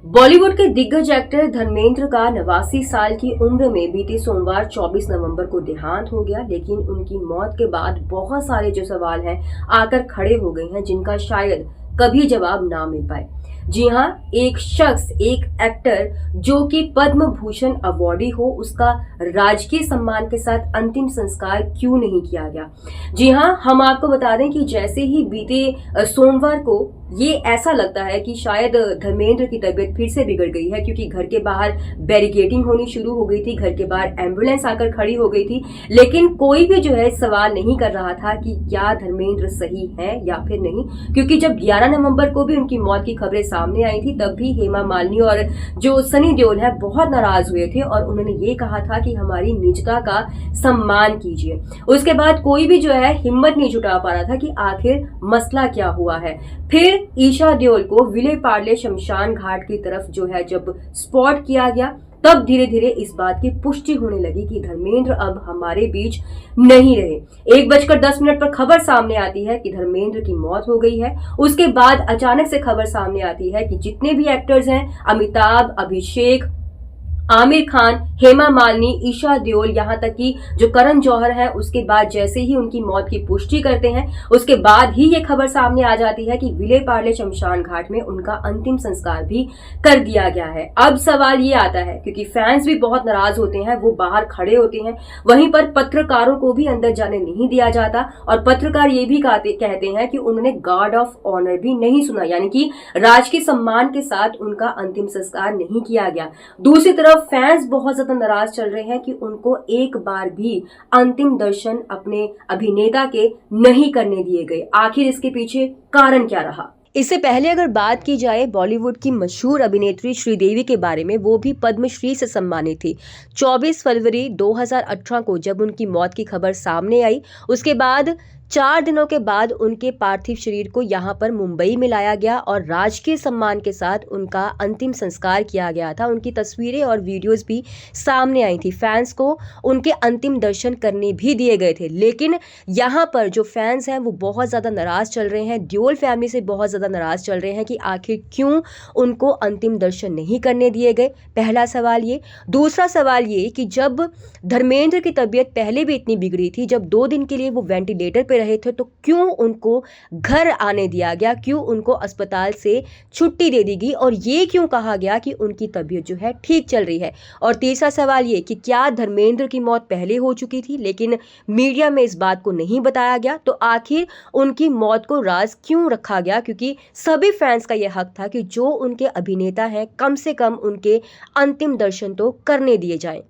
बॉलीवुड के दिग्गज एक्टर धर्मेंद्र का 89 साल की उम्र में बीते सोमवार 24 नवंबर को देहांत हो गया। लेकिन उनकी मौत के बाद बहुत सारे जो सवाल हैं आकर खड़े हो गए हैं, जिनका शायद कभी जवाब ना मिल पाए। जी हाँ, एक शख्स, एक एक्टर जो कि पद्म भूषण अवार्डी हो, उसका राजकीय सम्मान के साथ अंतिम संस्कार क्यों नहीं किया गया। जी हाँ, हम आपको बता दें कि जैसे ही बीते सोमवार को ये ऐसा लगता है कि शायद धर्मेंद्र की तबीयत फिर से बिगड़ गई है, क्योंकि घर के बाहर बैरिकेडिंग होनी शुरू हो गई थी, घर के बाहर एम्बुलेंस आकर खड़ी हो गई थी। लेकिन कोई भी जो है सवाल नहीं कर रहा था कि क्या धर्मेंद्र सही है या फिर नहीं, क्योंकि जब 11 नवंबर को भी उनकी मौत की खबरें सामने आई थी, तब भी हेमा मालिनी और जो सनी देओल है बहुत नाराज हुए थे और उन्होंने ये कहा था कि हमारी निजता का सम्मान कीजिए। उसके बाद कोई भी जो है हिम्मत नहीं जुटा पा रहा था कि आखिर मसला क्या हुआ है। फिर ईशा देओल को विले पार्ले शमशान घाट की तरफ जो है जब स्पॉट किया गया, तब धीरे धीरे इस बात की पुष्टि होने लगी कि धर्मेंद्र अब हमारे बीच नहीं रहे। 1:10 पर खबर सामने आती है कि धर्मेंद्र की मौत हो गई है। उसके बाद अचानक से खबर सामने आती है कि जितने भी एक्टर्स हैं, अमिताभ, अभिषेक, आमिर खान, हेमा मालिनी, ईशा देओल, यहाँ तक कि जो करण जौहर है, उसके बाद जैसे ही उनकी मौत की पुष्टि करते हैं, उसके बाद ही ये खबर सामने आ जाती है कि विले पार्ले शमशान घाट में उनका अंतिम संस्कार भी कर दिया गया है। अब सवाल ये आता है, क्योंकि फैंस भी बहुत नाराज होते हैं, वो बाहर खड़े होते हैं, वहीं पर पत्रकारों को भी अंदर जाने नहीं दिया जाता और पत्रकार ये भी कहते हैं कि उन्होंने गार्ड ऑफ ऑनर भी नहीं सुना, यानी कि राजकीय सम्मान के साथ उनका अंतिम संस्कार नहीं किया गया। दूसरी तरफ फैंस बहुत ज्यादा नाराज चल रहे हैं कि उनको एक बार भी अंतिम दर्शन अपने अभिनेता के नहीं करने दिए गए। आखिर इसके पीछे कारण क्या रहा? इससे पहले अगर बात की जाए बॉलीवुड की मशहूर अभिनेत्री श्रीदेवी के बारे में, वो भी पद्मश्री से सम्मानित थी। 24 फरवरी 2018 को जब उनकी मौत की खबर सामने आई, उसके बाद 4 दिनों के बाद उनके पार्थिव शरीर को यहाँ पर मुंबई में लाया गया और राजकीय सम्मान के साथ उनका अंतिम संस्कार किया गया था। उनकी तस्वीरें और वीडियोस भी सामने आई थी। फैंस को उनके अंतिम दर्शन करने भी दिए गए थे। लेकिन यहाँ पर जो फैंस हैं वो बहुत ज़्यादा नाराज चल रहे हैं, देओल फैमिली से बहुत ज़्यादा नाराज चल रहे हैं कि आखिर क्यों उनको अंतिम दर्शन नहीं करने दिए गए। पहला सवाल ये। दूसरा सवाल ये कि जब धर्मेंद्र की तबीयत पहले भी इतनी बिगड़ी थी, जब 2 दिन के लिए वो वेंटिलेटर पे रहे थे, तो क्यों उनको घर आने दिया गया, क्यों उनको अस्पताल से छुट्टी दे दी गई और ये क्यों कहा गया कि उनकी तबीयत जो है ठीक चल रही है। और तीसरा सवाल ये कि क्या धर्मेंद्र की मौत पहले हो चुकी थी लेकिन मीडिया में इस बात को नहीं बताया गया, तो आखिर उनकी मौत को राज क्यों रखा गया, क्योंकि सभी फैंस का यह हक था कि जो उनके अभिनेता हैं, कम से कम उनके अंतिम दर्शन तो करने दिए जाएं।